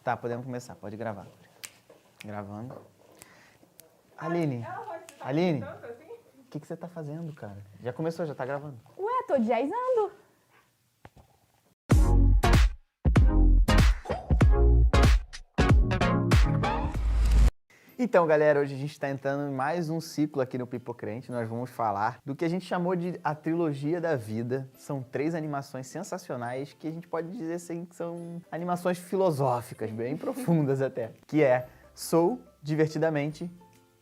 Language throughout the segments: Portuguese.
Tá, podemos começar. Pode gravar. Gravando. Aline, Aline, o que você tá fazendo, cara? Já começou, já tá gravando. Ué, tô jazzando. Então, galera, hoje a gente está entrando em mais um ciclo aqui no Pipocrente. Nós vamos falar do que a gente chamou de a trilogia da vida. São 3 animações sensacionais que a gente pode dizer assim que são animações filosóficas, bem profundas até. Que é Soul, Divertidamente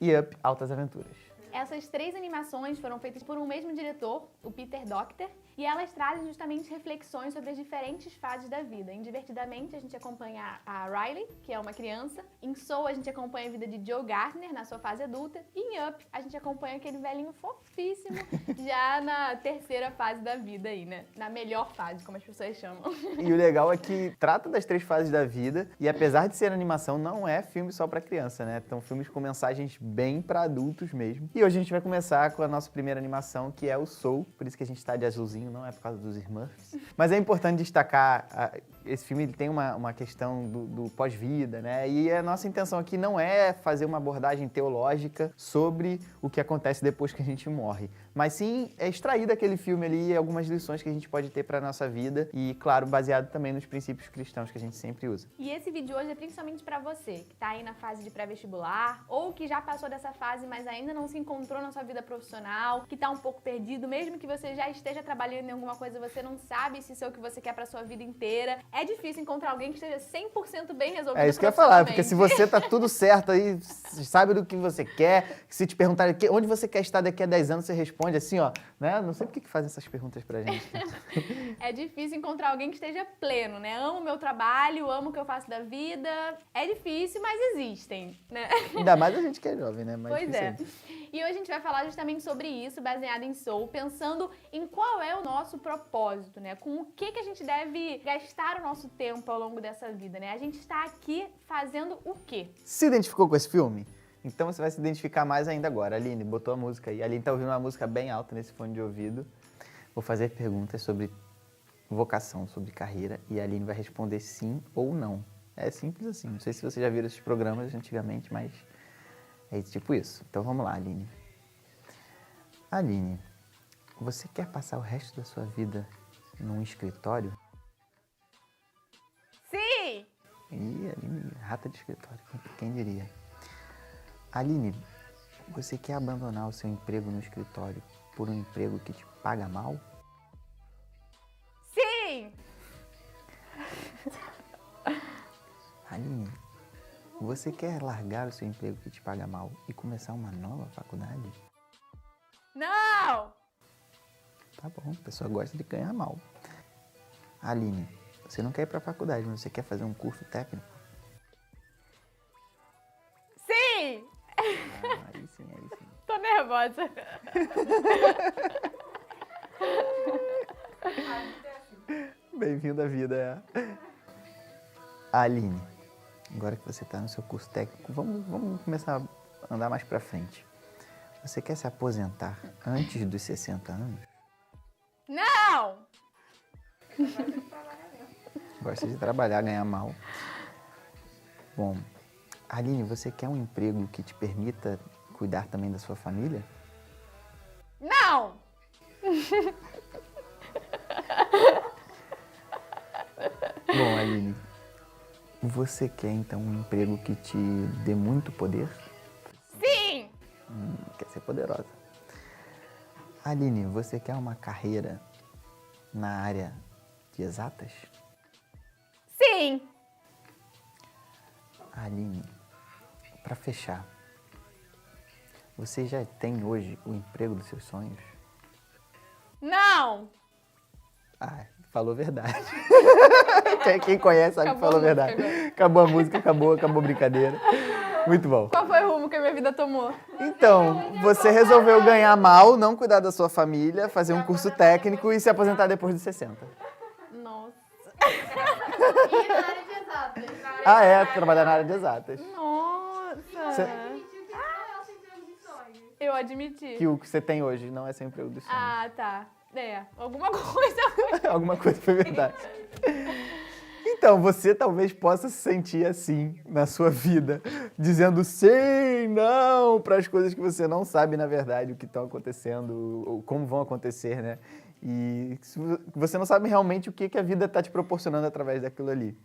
e Up, Altas Aventuras. Essas 3 animações foram feitas por um mesmo diretor, o Peter Docter, e elas trazem justamente reflexões sobre as diferentes fases da vida. Em Divertidamente, a gente acompanha a Riley, que é uma criança. Em Soul, a gente acompanha a vida de Joe Gardner, na sua fase adulta. E em Up, a gente acompanha aquele velhinho fofíssimo, já na 3ª fase da vida aí, né? Na melhor fase, como as pessoas chamam. E o legal é que trata das 3 fases da vida e apesar de ser animação, não é filme só pra criança, né? São filmes com mensagens bem pra adultos mesmo. E hoje a gente vai começar com a nossa primeira animação, que é o Soul. Por isso que a gente tá de azulzinho, não é por causa dos Smurfs. Mas é importante destacar, esse filme ele tem uma questão do pós-vida, né? E a nossa intenção aqui não é fazer uma abordagem teológica sobre o que acontece depois que a gente morre, mas sim é extrair daquele filme ali algumas lições que a gente pode ter pra nossa vida e, claro, baseado também nos princípios cristãos que a gente sempre usa. E esse vídeo hoje é principalmente pra você, que tá aí na fase de pré-vestibular, ou que já passou dessa fase, mas ainda não se encontrou na sua vida profissional, que tá um pouco perdido, mesmo que você já esteja trabalhando em alguma coisa, você não sabe se isso é o que você quer pra sua vida inteira. É difícil encontrar alguém que esteja 100% bem resolvido. É isso que eu ia falar, porque se você tá tudo certo aí, sabe do que você quer, se te perguntarem onde você quer estar daqui a 10 anos, você responde assim, ó, né? Não sei por que fazem essas perguntas pra gente. É difícil encontrar alguém que esteja pleno, né? Amo o meu trabalho, amo o que eu faço da vida. É difícil, mas existem, né? Ainda mais a gente que é jovem, né? Mais Pois é. difícil. E hoje a gente vai falar justamente sobre isso, baseado em Soul, pensando em qual é o nosso propósito, né? Com o que a gente deve gastar o nosso tempo ao longo dessa vida, né? A gente está aqui fazendo o quê? Se identificou com esse filme? Então você vai se identificar mais ainda agora. Aline, botou a música aí. A Aline tá ouvindo uma música bem alta nesse fone de ouvido. Vou fazer perguntas sobre vocação, sobre carreira, e a Aline vai responder sim ou não. É simples assim. Não sei se você já viu esses programas antigamente, mas é tipo isso. Então vamos lá, Aline. Aline, você quer passar o resto da sua vida num escritório? Sim! Ih, Aline, rata de escritório, quem diria? Aline, você quer abandonar o seu emprego no escritório por um emprego que te paga mal? Sim! Aline, você quer largar o seu emprego que te paga mal e começar uma nova faculdade? Não! Tá bom, a pessoa gosta de ganhar mal. Aline, você não quer ir pra faculdade, mas você quer fazer um curso técnico? Sim! Aí sim, aí sim. Tô nervosa. Bem-vindo à vida, é. Aline, agora que você está no seu curso técnico, vamos começar a andar mais pra frente. Você quer se aposentar antes dos 60 anos? Não! Gosta de trabalhar, ganhar mal. Bom, Aline, você quer um emprego que te permita cuidar também da sua família? Não! Bom, Aline, você quer então um emprego que te dê muito poder? Sim! Quer ser poderosa. Aline, você quer uma carreira na área de exatas? Sim! Aline, para fechar, você já tem hoje o emprego dos seus sonhos? Não! Ah, falou a verdade. Quem conhece sabe que Acabou falou a a música verdade. agora. Acabou a música, acabou a brincadeira. Muito bom. Qual foi o rumo que a minha vida tomou? Então, você resolveu ganhar mal, não cuidar da sua família, fazer um curso técnico e se aposentar depois dos 60. Nossa! E na área de exatas. Ah, é, trabalhar na área de exatas. Nossa! Cê- Eu admiti. Que o que você tem hoje não é seu emprego dos sonhos. Ah, tá. É, alguma coisa. Alguma coisa foi verdade. Então, você talvez possa se sentir assim na sua vida, dizendo sim, não, para as coisas que você não sabe, na verdade, o que estão acontecendo, ou como vão acontecer, né? E você não sabe realmente o que a vida está te proporcionando através daquilo ali.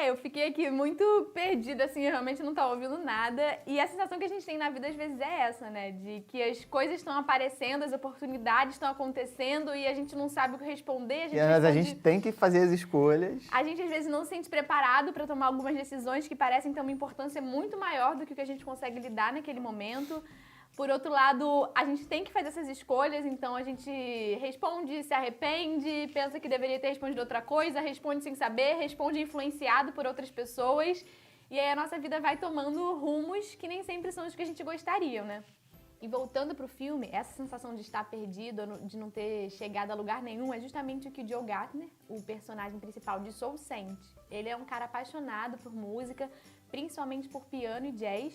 Eu fiquei aqui muito perdida, assim, eu realmente não tava ouvindo nada. E a sensação que a gente tem na vida, às vezes, é essa, né? De que as coisas estão aparecendo, as oportunidades estão acontecendo e a gente não sabe o que responder. Mas a gente tem que fazer as escolhas. A gente, às vezes, não se sente preparado para tomar algumas decisões que parecem ter uma importância muito maior do que o que a gente consegue lidar naquele momento. Por outro lado, a gente tem que fazer essas escolhas, então a gente responde, se arrepende, pensa que deveria ter respondido outra coisa, responde sem saber, responde influenciado por outras pessoas. E aí a nossa vida vai tomando rumos que nem sempre são os que a gente gostaria, né? E voltando pro filme, essa sensação de estar perdido, de não ter chegado a lugar nenhum, é justamente o que o Joe Gardner, o personagem principal de Soul, sente. Ele é um cara apaixonado por música, principalmente por piano e jazz,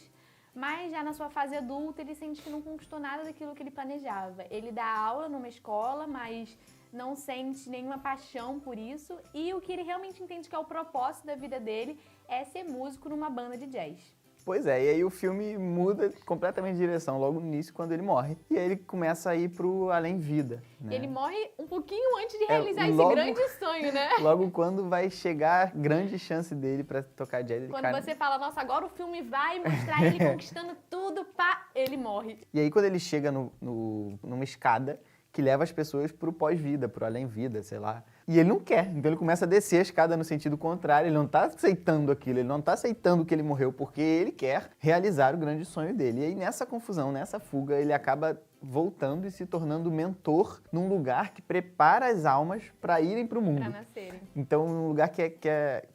mas já na sua fase adulta ele sente que não conquistou nada daquilo que ele planejava. Ele dá aula numa escola, mas não sente nenhuma paixão por isso, e o que ele realmente entende que é o propósito da vida dele é ser músico numa banda de jazz. Pois é, e aí o filme muda completamente de direção logo no início, quando ele morre. E aí ele começa a ir pro além-vida, né? Ele morre um pouquinho antes de realizar logo, esse grande sonho, né? Logo quando vai chegar a grande chance dele pra tocar jazz. Quando você fala, nossa, agora o filme vai mostrar ele conquistando tudo, pá, ele morre. E aí quando ele chega numa escada que leva as pessoas pro pós-vida, pro além-vida, sei lá. E ele não quer, então ele começa a descer a escada no sentido contrário, ele não tá aceitando aquilo, ele não tá aceitando que ele morreu, porque ele quer realizar o grande sonho dele. E aí nessa confusão, nessa fuga, ele acaba voltando e se tornando mentor num lugar que prepara as almas para irem para o mundo. Pra nascerem. Então, um lugar que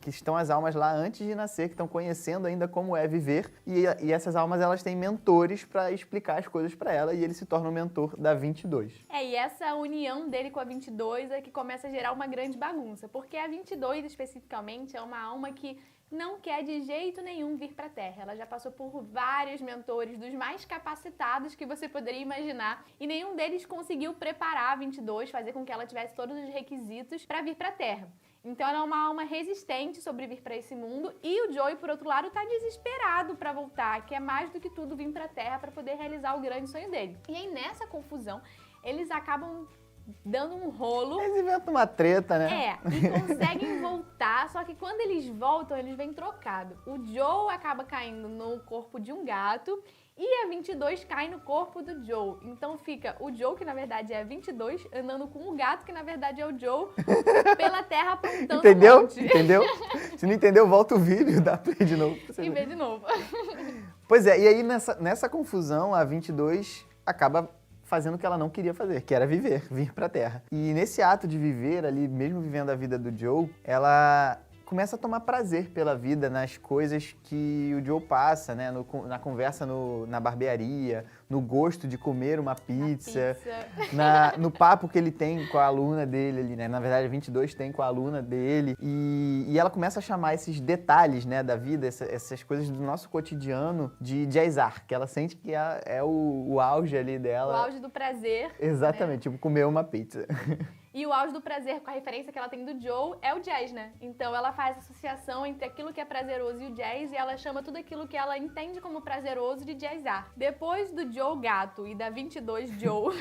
estão as almas lá antes de nascer, que estão conhecendo ainda como é viver, e essas almas elas têm mentores para explicar as coisas para ela, e ele se torna o mentor da 22. E essa união dele com a 22 é que começa a gerar uma grande bagunça, porque a 22 especificamente é uma alma que não quer de jeito nenhum vir para a Terra. Ela já passou por vários mentores, dos mais capacitados que você poderia imaginar, e nenhum deles conseguiu preparar a 22, fazer com que ela tivesse todos os requisitos para vir para a Terra. Então ela é uma alma resistente sobre vir para esse mundo, e o Joey, por outro lado, está desesperado para voltar, quer mais do que tudo vir para a Terra para poder realizar o grande sonho dele. E aí nessa confusão, eles acabam dando um rolo. Eles inventam uma treta, né? E conseguem voltar, só que quando eles voltam, eles vêm trocados. O Joe acaba caindo no corpo de um gato e a 22 cai no corpo do Joe. Então fica o Joe, que na verdade é a 22, andando com o gato, que na verdade é o Joe, pela terra apontando Entendeu? um monte. Entendeu? Se não entendeu, volta o vídeo, dá play de novo. E vê de novo. Pois é, e aí nessa confusão, a 22 acaba fazendo o que ela não queria fazer, que era viver, vir pra Terra. E nesse ato de viver ali, mesmo vivendo a vida do Joe, ela começa a tomar prazer pela vida, nas coisas que o Joe passa, né? Na conversa na barbearia, no gosto de comer uma pizza, no papo que ele tem com a aluna dele ali, né? Na verdade, a 22 tem com a aluna dele. E ela começa a chamar esses detalhes, né, da vida, essas coisas do nosso cotidiano de jazzar, que ela sente que é o auge ali dela. O auge do prazer. Exatamente, tipo comer uma pizza. E o auge do prazer, com a referência que ela tem do Joe, é o jazz, né? Então ela faz associação entre aquilo que é prazeroso e o jazz, e ela chama tudo aquilo que ela entende como prazeroso de jazzar. Depois do Joe gato e da 22 Joe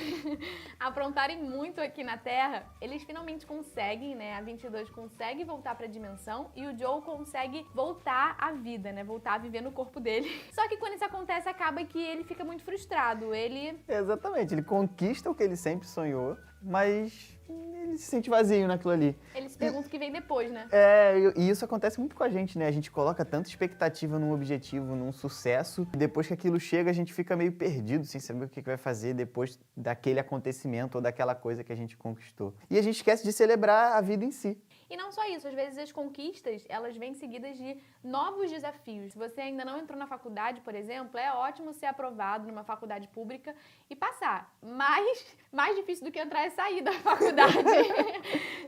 aprontarem muito aqui na Terra, eles finalmente conseguem, né? A 22 consegue voltar pra dimensão e o Joe consegue voltar à vida, né? Voltar a viver no corpo dele. Só que quando isso acontece, acaba que ele fica muito frustrado. Exatamente, ele conquista o que ele sempre sonhou, mas ele se sente vazio naquilo ali. Ele se pergunta o que vem depois, né? E isso acontece muito com a gente, né? A gente coloca tanta expectativa num objetivo, num sucesso, e depois que aquilo chega, a gente fica meio perdido, sem saber o que vai fazer depois daquele acontecimento ou daquela coisa que a gente conquistou. E a gente esquece de celebrar a vida em si. E não só isso, às vezes as conquistas, elas vêm seguidas de novos desafios. Se você ainda não entrou na faculdade, por exemplo, é ótimo ser aprovado numa faculdade pública e passar. Mas mais difícil do que entrar é sair da faculdade.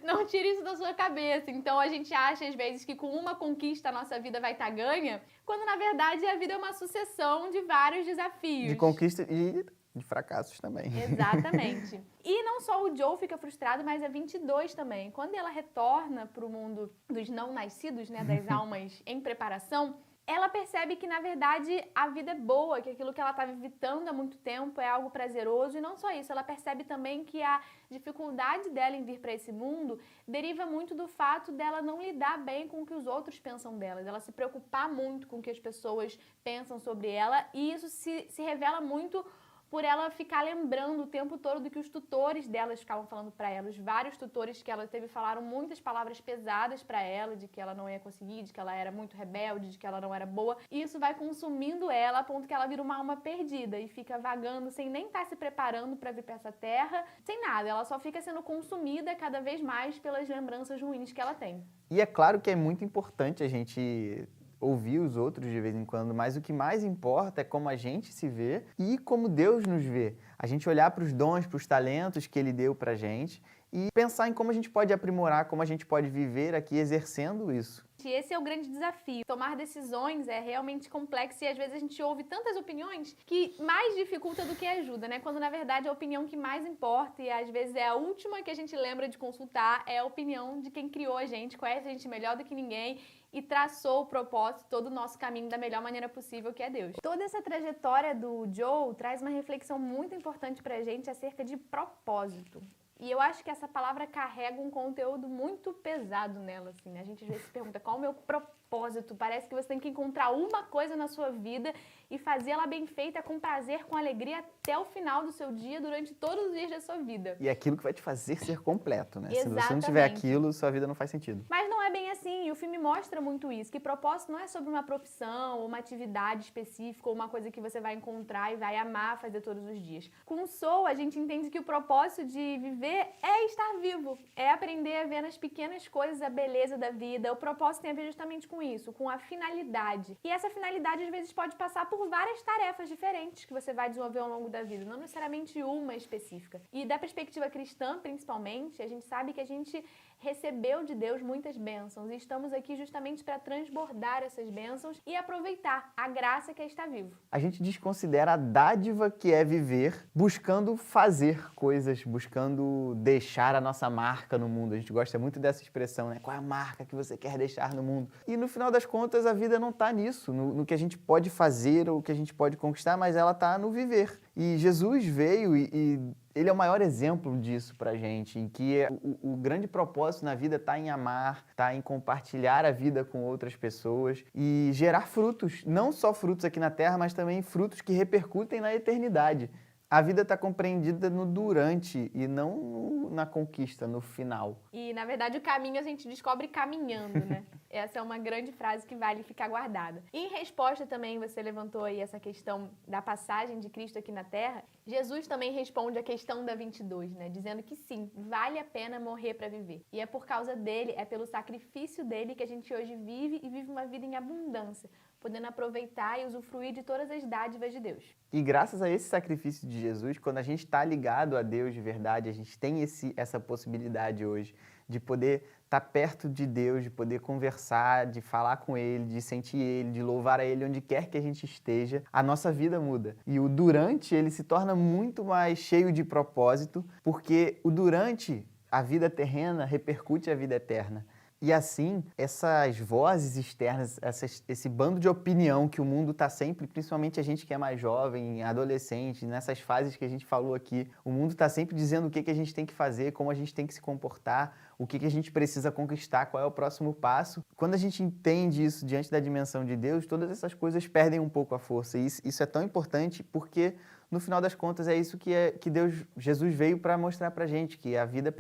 Não tire isso da sua cabeça. Então a gente acha, às vezes, que com uma conquista a nossa vida vai estar ganha, quando na verdade a vida é uma sucessão de vários desafios. De conquista e de fracassos também. Exatamente. E não só o Joe fica frustrado, mas a 22 também. Quando ela retorna para o mundo dos não nascidos, né, das almas em preparação, ela percebe que, na verdade, a vida é boa, que aquilo que ela estava evitando há muito tempo é algo prazeroso. E não só isso, ela percebe também que a dificuldade dela em vir para esse mundo deriva muito do fato dela não lidar bem com o que os outros pensam dela, dela se preocupar muito com o que as pessoas pensam sobre ela. E isso se revela muito por ela ficar lembrando o tempo todo do que os tutores delas ficavam falando para ela. Os vários tutores que ela teve falaram muitas palavras pesadas para ela, de que ela não ia conseguir, de que ela era muito rebelde, de que ela não era boa. E isso vai consumindo ela a ponto que ela vira uma alma perdida e fica vagando sem nem estar se preparando para vir para essa terra, sem nada. Ela só fica sendo consumida cada vez mais pelas lembranças ruins que ela tem. E é claro que é muito importante a gente ouvir os outros de vez em quando, mas o que mais importa é como a gente se vê e como Deus nos vê. A gente olhar para os dons, para os talentos que Ele deu para a gente e pensar em como a gente pode aprimorar, como a gente pode viver aqui exercendo isso. Esse é o grande desafio. Tomar decisões é realmente complexo e às vezes a gente ouve tantas opiniões que mais dificulta do que ajuda, né? Quando na verdade a opinião que mais importa e às vezes é a última que a gente lembra de consultar é a opinião de quem criou a gente, conhece a gente melhor do que ninguém e traçou o propósito, todo o nosso caminho da melhor maneira possível, que é Deus. Toda essa trajetória do Joe traz uma reflexão muito importante pra gente acerca de propósito. E eu acho que essa palavra carrega um conteúdo muito pesado nela, assim, né? A gente às vezes se pergunta qual é o meu propósito. Parece que você tem que encontrar uma coisa na sua vida e fazê-la bem feita, com prazer, com alegria, até o final do seu dia, durante todos os dias da sua vida. E é aquilo que vai te fazer ser completo, né? Exatamente. Se você não tiver aquilo, sua vida não faz sentido. Mas não é bem assim, e o filme mostra muito isso, que propósito não é sobre uma profissão, ou uma atividade específica, ou uma coisa que você vai encontrar e vai amar fazer todos os dias. Com o Soul, a gente entende que o propósito de viver é estar vivo, é aprender a ver nas pequenas coisas a beleza da vida. O propósito tem a ver justamente com isso, com a finalidade. E essa finalidade, às vezes, pode passar por várias tarefas diferentes que você vai desenvolver ao longo da vida, não necessariamente uma específica. E da perspectiva cristã, principalmente, a gente sabe que a gente recebeu de Deus muitas bênçãos e estamos aqui justamente para transbordar essas bênçãos e aproveitar a graça que é estar vivo. A gente desconsidera a dádiva que é viver buscando fazer coisas, buscando deixar a nossa marca no mundo. A gente gosta muito dessa expressão, né? Qual é a marca que você quer deixar no mundo? E no final das contas, a vida não está nisso, no que a gente pode fazer ou o que a gente pode conquistar, mas ela está no viver. E Jesus veio e ele é o maior exemplo disso pra gente, em que o grande propósito na vida está em amar, está em compartilhar a vida com outras pessoas e gerar frutos, não só frutos aqui na Terra, mas também frutos que repercutem na eternidade. A vida está compreendida no durante e não na conquista, no final. E, na verdade, o caminho a gente descobre caminhando, né? Essa é uma grande frase que vale ficar guardada. Em resposta também, você levantou aí essa questão da passagem de Cristo aqui na Terra. Jesus também responde a questão da 22, né? Dizendo que sim, vale a pena morrer para viver. E é por causa dele, é pelo sacrifício dele que a gente hoje vive e vive uma vida em abundância, podendo aproveitar e usufruir de todas as dádivas de Deus. E graças a esse sacrifício de Jesus, quando a gente está ligado a Deus de verdade, a gente tem essa possibilidade hoje de poder estar perto de Deus, de poder conversar, de falar com Ele, de sentir Ele, de louvar a Ele onde quer que a gente esteja, a nossa vida muda. E o durante, ele se torna muito mais cheio de propósito, porque o durante, a vida terrena, repercute a vida eterna. E assim, essas vozes externas, esse bando de opinião que o mundo está sempre, principalmente a gente que é mais jovem, adolescente, nessas fases que a gente falou aqui, o mundo está sempre dizendo o que a gente tem que fazer, como a gente tem que se comportar, o que a gente precisa conquistar, qual é o próximo passo. Quando a gente entende isso diante da dimensão de Deus, todas essas coisas perdem um pouco a força. E isso é tão importante porque, no final das contas, é isso que Jesus veio para mostrar para a gente, que a vida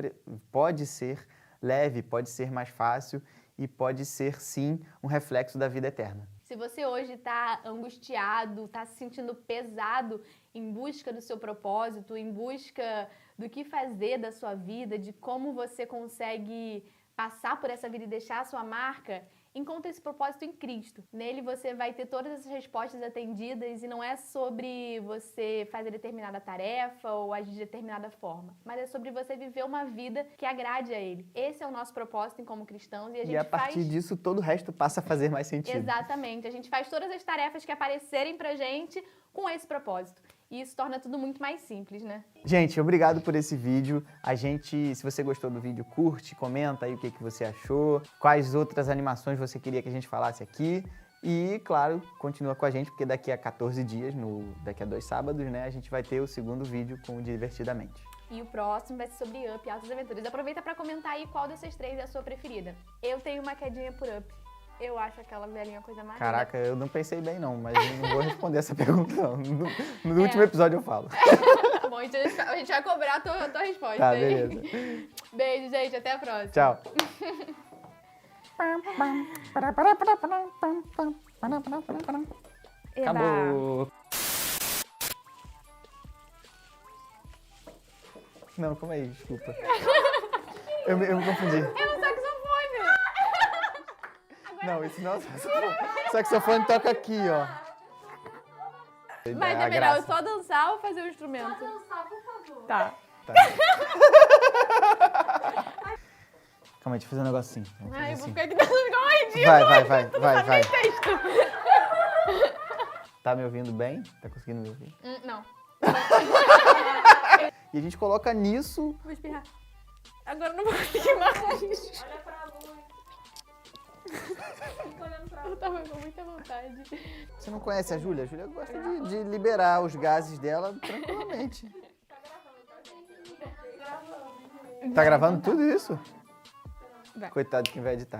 pode ser leve, pode ser mais fácil e pode ser, sim, um reflexo da vida eterna. Se você hoje está angustiado, está se sentindo pesado em busca do seu propósito, em busca do que fazer da sua vida, de como você consegue passar por essa vida e deixar a sua marca, encontre esse propósito em Cristo. Nele você vai ter todas essas respostas atendidas e não é sobre você fazer determinada tarefa ou agir de determinada forma, mas é sobre você viver uma vida que agrade a Ele. Esse é o nosso propósito como cristãos e a partir disso todo o resto passa a fazer mais sentido. Exatamente. A gente faz todas as tarefas que aparecerem pra gente com esse propósito. E isso torna tudo muito mais simples, né? Gente, obrigado por esse vídeo. Se você gostou do vídeo, curte, comenta aí o que você achou, quais outras animações você queria que a gente falasse aqui. E, claro, continua com a gente, porque daqui a 14 dias, daqui a 2 sábados, né, a gente vai ter o segundo vídeo com o Divertidamente. E o próximo vai ser sobre Up e Altas Aventuras. Aproveita pra comentar aí qual dessas 3 é a sua preferida. Eu tenho uma quedinha por Up. Eu acho aquela velhinha a coisa mais linda. Caraca, eu não pensei bem não, mas eu não vou responder essa pergunta não. No último episódio eu falo. Tá bom, então a gente vai cobrar a tua resposta. Tá, hein? beleza. Beijo, gente. Até a próxima. Tchau. Eba. Acabou. Não, calma aí, desculpa. Eu me confundi. É um saxofone. Não, isso não é saxofone. Saxofone toca aqui, ó. Mas A é melhor eu graça. só dançar ou fazer o instrumento? Dançar, por favor. Tá. Tá. Calma aí, deixa eu fazer um negocinho. Vamos fazer Ai, eu vou assim. ficar aqui dançando igual uma ridícula. Vai. Texto. Tá me ouvindo bem? Tá conseguindo me ouvir? Não. E a gente coloca nisso. Vou espirrar. Agora eu não vou conseguir mais. Olha pra luz. Fica olhando pra Eu luz. tava com muita vontade. Você não conhece a Júlia? A Júlia gosta de liberar os gases dela tranquilamente. Tá gravando tudo isso? Vai. Coitado de quem vai editar.